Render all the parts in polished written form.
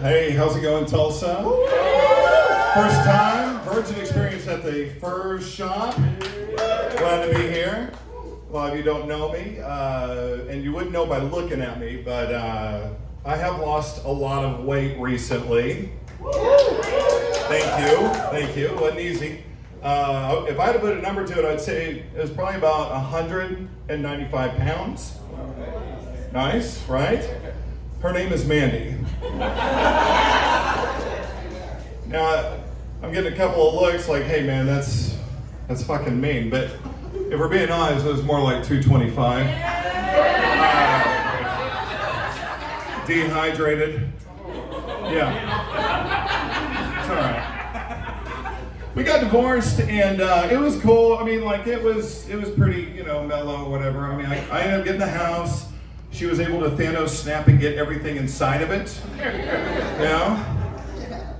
Hey, how's it going, Tulsa? First time, virgin experience at the fur shop. Glad to be here. A lot of you don't know me, and you wouldn't know by looking at me, but I have lost a lot of weight recently. Thank you. It wasn't easy. If I had to put a number to it, I'd say it was probably about 195 pounds. Nice, right? Her name is Mandy. Now, I'm getting a couple of looks like, hey man, that's fucking mean. But if we're being honest, it was more like 225. Dehydrated. Yeah. It's all right. We got divorced and it was cool. I mean, like it was pretty, mellow, whatever. I mean, I ended up getting the house. She was able to Thanos snap and get everything inside of it.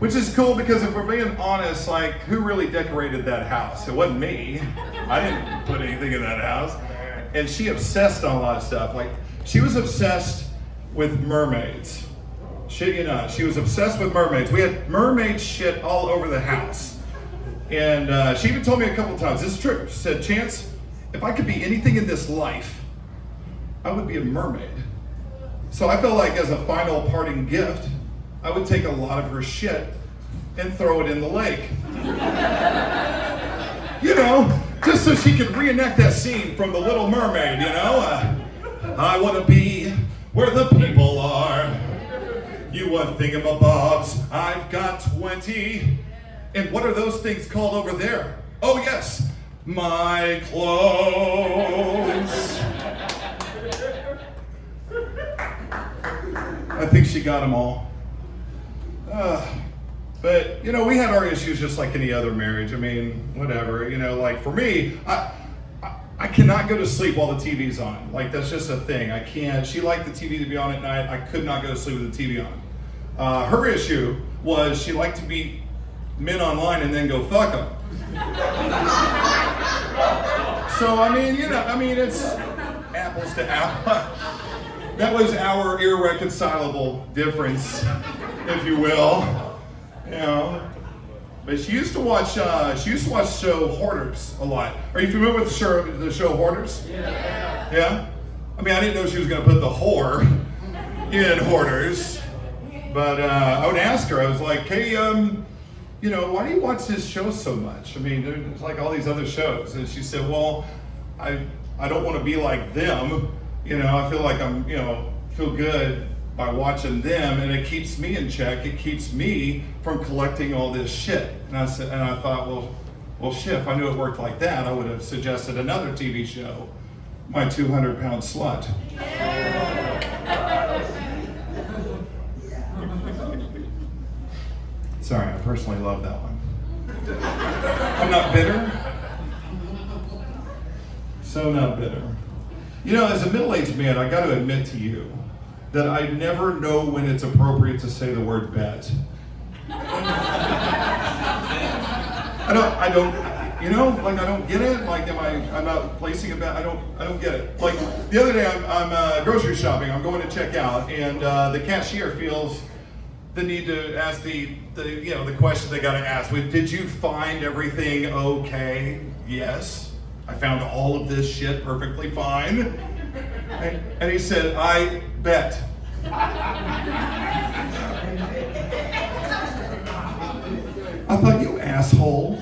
Which is cool because if we're being honest, like who really decorated that house? It wasn't me. I didn't put anything in that house. And she obsessed on a lot of stuff. Like she was obsessed with mermaids. Shit you not. She was obsessed with mermaids. We had mermaid shit all over the house. And she even told me a couple times, this is true. She said, Chance, if I could be anything in this life, I would be a mermaid. So I felt like as a final parting gift, I would take a lot of her shit and throw it in the lake. Just so she could reenact that scene from The Little Mermaid, I want to be where the people are. You want thingamabobs, I've got 20. And what are those things called over there? Oh yes, my clothes. I think she got them all. But, we had our issues just like any other marriage. I mean, whatever, like for me, I cannot go to sleep while the TV's on. Like, that's just a thing. I can't. She liked the TV to be on at night. I could not go to sleep with the TV on. Her issue was she liked to meet men online and then go fuck them. So, it's apples to apples. That was our irreconcilable difference, if you will. But she used to watch show Hoarders a lot. Are you familiar with the show Hoarders? Yeah. Yeah? I didn't know she was going to put the whore in Hoarders. But I would ask her, I was like, hey, why do you watch this show so much? There's like all these other shows. And she said, well, I don't want to be like them. I feel like I'm, feel good by watching them, and it keeps me in check. It keeps me from collecting all this shit. And I thought, well, shit, if I knew it worked like that, I would have suggested another TV show, My 200-Pound Slut. Sorry, I personally love that one. I'm not bitter. So not bitter. As a middle-aged man, I got to admit to you that I never know when it's appropriate to say the word bet. I don't get it. Like, I'm not placing a bet. I don't get it. Like, the other day I'm grocery shopping. I'm going to check out, and the cashier feels the need to ask the question they got to ask. Did you find everything okay? Yes. I found all of this shit perfectly fine. And he said, I bet. I thought, you asshole.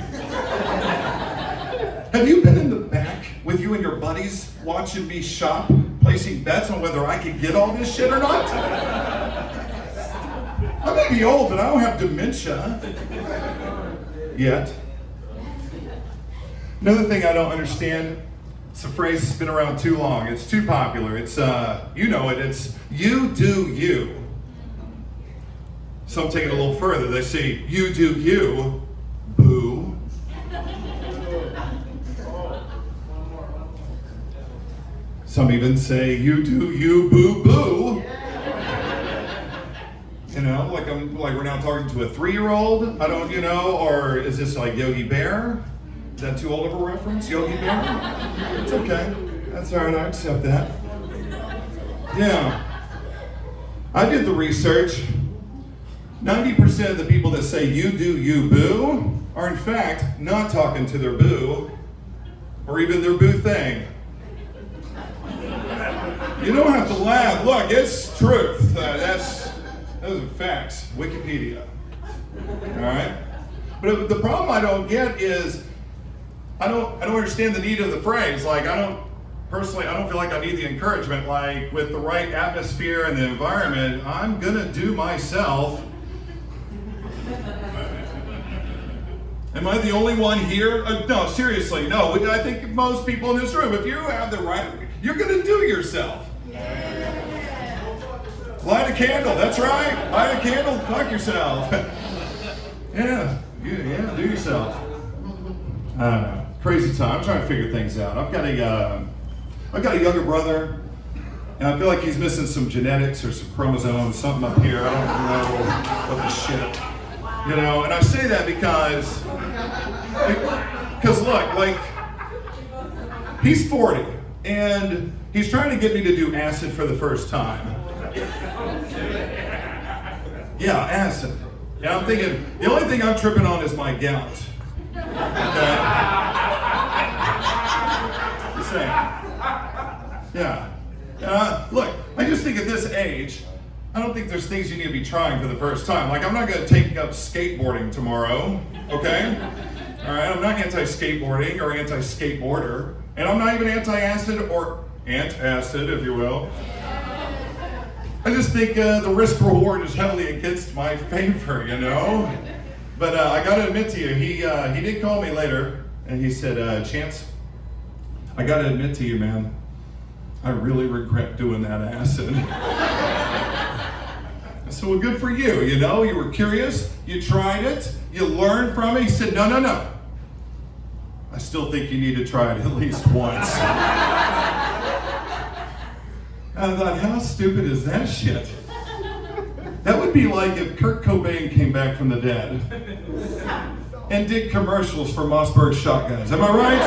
Have you been in the back with you and your buddies watching me shop, placing bets on whether I could get all this shit or not? I may be old, but I don't have dementia. Yet. Another thing I don't understand, it's a phrase that's been around too long. It's too popular. It's, it's you do you. Some take it a little further. They say, you do you, boo. Some even say, you do you, boo boo. Like we're now talking to a 3-year-old. I don't, or is this like Yogi Bear? Is that too old of a reference, Yogi Bear? It's okay. That's all right, I accept that. Yeah. I did the research. 90% of the people that say you do you boo are in fact not talking to their boo or even their boo thing. You don't have to laugh. Look, it's truth. Those are facts. Wikipedia. All right? But the problem I don't get is I don't understand the need of the phrase. Like, I don't feel like I need the encouragement. Like, with the right atmosphere and the environment, I'm gonna do myself. Am I the only one here? No, seriously, no. I think most people in this room, if you have the right, you're gonna do yourself. Light a candle, that's right. Light a candle, fuck yourself. Yeah, do yourself. I don't know. Crazy time. I'm trying to figure things out. I've got a younger brother, and I feel like he's missing some genetics or some chromosomes, something up here. I don't know what the shit. You know, and I say that because look, like, he's 40, and he's trying to get me to do acid for the first time. Yeah, acid. And I'm thinking, the only thing I'm tripping on is my gout. Okay? Just saying. Yeah. Look, I just think at this age, I don't think there's things you need to be trying for the first time. Like, I'm not going to take up skateboarding tomorrow, okay? All right, I'm not anti-skateboarding or anti-skateboarder, and I'm not even anti-acid or antacid, if you will. I just think the risk reward is heavily against my favor, you know? But I got to admit to you, he did call me later, and he said, Chance, I got to admit to you, man, I really regret doing that acid. I said, well, good for you, you know? You were curious, you tried it, you learned from it. He said, no. I still think you need to try it at least once. And I thought, how stupid is that shit? That would be like if Kurt Cobain came back from the dead and did commercials for Mossberg shotguns. Am I right?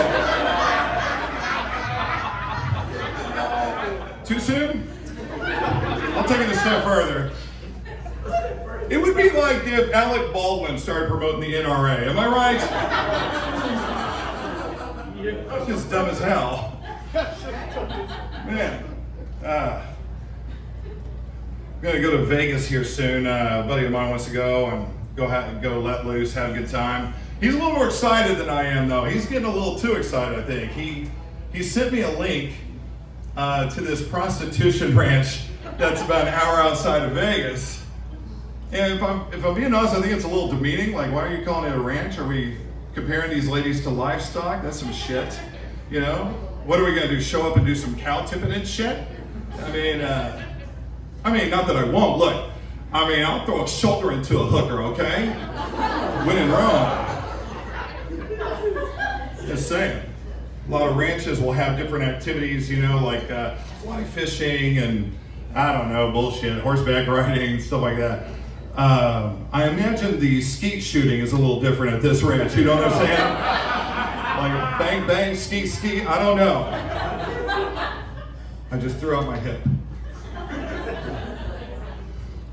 Too soon? I'll take it a step further. It would be like if Alec Baldwin started promoting the NRA. Am I right? That's just dumb as hell. Man. I'm gonna go to Vegas here soon. A buddy of mine wants to go and go let loose, have a good time. He's a little more excited than I am, though. He's getting a little too excited, I think. He sent me a link to this prostitution ranch that's about an hour outside of Vegas. And if I'm being honest, I think it's a little demeaning. Like, why are you calling it a ranch? Are we comparing these ladies to livestock? That's some shit, you know? What are we gonna do? Show up and do some cow tipping and shit? I mean, not that I won't. Look, I'll throw a shoulder into a hooker, okay? When in Rome. Just saying. A lot of ranches will have different activities, you know, like fly fishing and, I don't know, bullshit, horseback riding, stuff like that. I imagine the skeet shooting is a little different at this ranch, you know what I'm saying? Like bang, bang, skeet, I don't know. I just threw out my hip.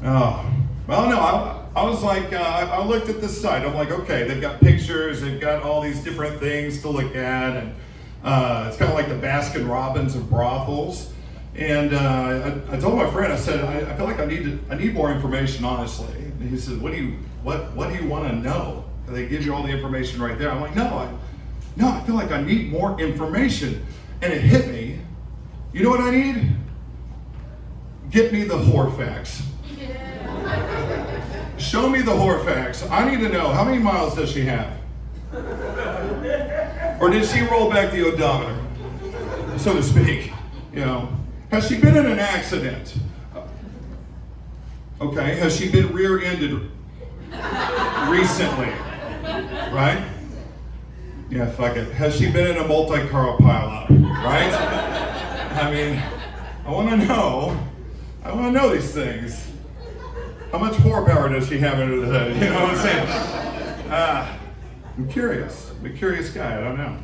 Oh, well, no, I was like, I looked at this site. I'm like, okay, they've got pictures, they've got all these different things to look at, and it's kind of like the Baskin Robbins of brothels. And I told my friend, I said, I feel like I need more information, honestly. And he said, what do you want to know? And they give you all the information right there. I'm like, no, I feel like I need more information. And it hit me. You know what I need? Get me the whore facts. Show me the whore facts. I need to know, how many miles does she have? Or did she roll back the odometer, so to speak? You know, has she been in an accident? Okay, has she been rear-ended recently? Right? Yeah, fuck it. Has she been in a multi-car pileup? Right? I want to know these things. How much horsepower does she have under the hood? You know what I'm saying? I'm curious. I'm a curious guy. I don't know.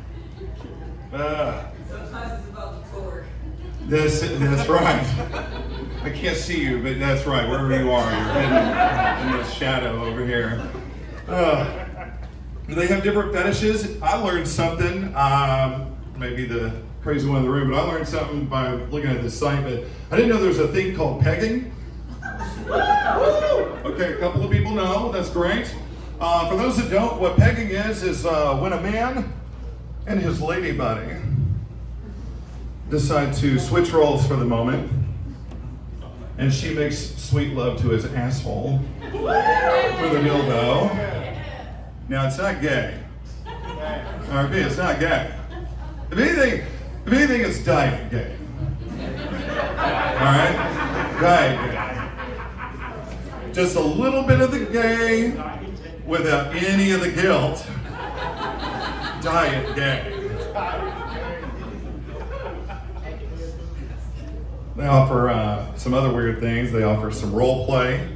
Sometimes it's about the torque. That's right. I can't see you, but that's right, wherever you are, you're hidden in the shadow over here. They have different fetishes. I learned something, maybe the crazy one in the room, but I learned something by looking at this site, but I didn't know there was a thing called pegging. Okay, a couple of people know, that's great. For those that don't, what pegging is when a man and his lady buddy decide to switch roles for the moment, and she makes sweet love to his asshole with a dildo. Now, it's not gay. RP, it's not gay. If anything, it's diet gay. Alright? Diet gay. Just a little bit of the gay without any of the guilt. Diet gay. They offer some other weird things. They offer some role play,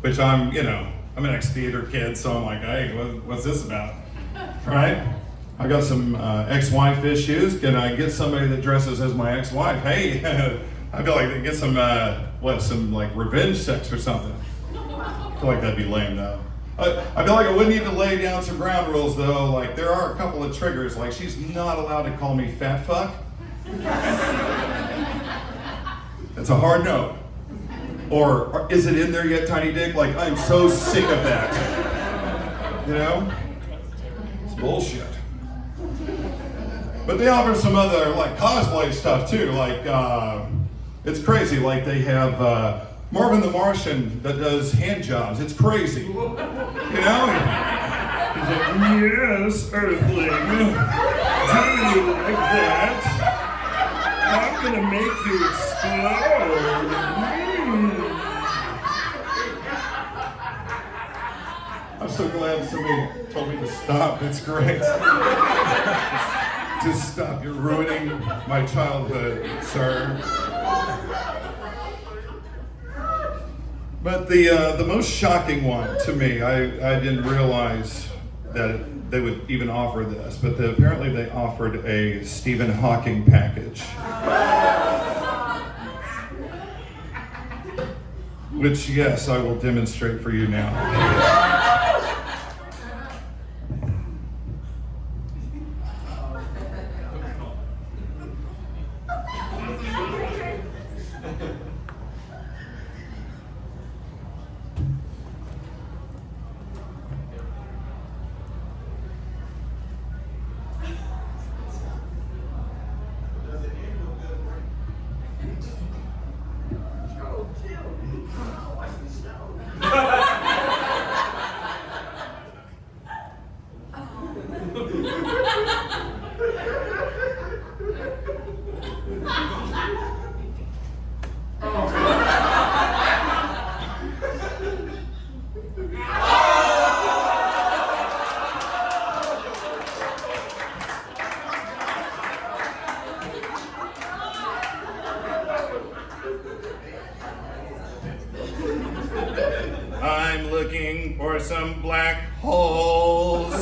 which I'm an ex-theater kid, so I'm like, hey, what's this about? Right? I got some ex-wife issues. Can I get somebody that dresses as my ex-wife? Hey, I feel like they get some like revenge sex or something. I feel like that'd be lame though. I feel like I would need to lay down some ground rules though. Like there are a couple of triggers. Like she's not allowed to call me fat fuck. That's a hard no. Or is it in there yet, tiny dick? Like I'm so sick of that. You know? It's bullshit. But they offer some other like cosplay stuff too. Like it's crazy. Like they have Marvin the Martian that does hand jobs. It's crazy. You know? He's like, yes, Earthling. Do you like that? I'm gonna make you explode. I'm so glad somebody told me to stop. It's great. Just stop. You're ruining my childhood, sir. But the most shocking one to me, I didn't realize that they would even offer this, but apparently they offered a Stephen Hawking package. Which, yes, I will demonstrate for you now. I'm looking for some black holes.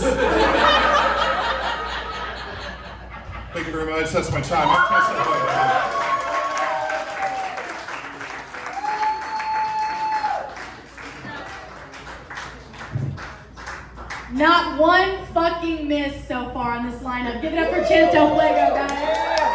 Thank you very much. That's my time. Not one fucking miss so far on this lineup. Give it up for Fuego, guys.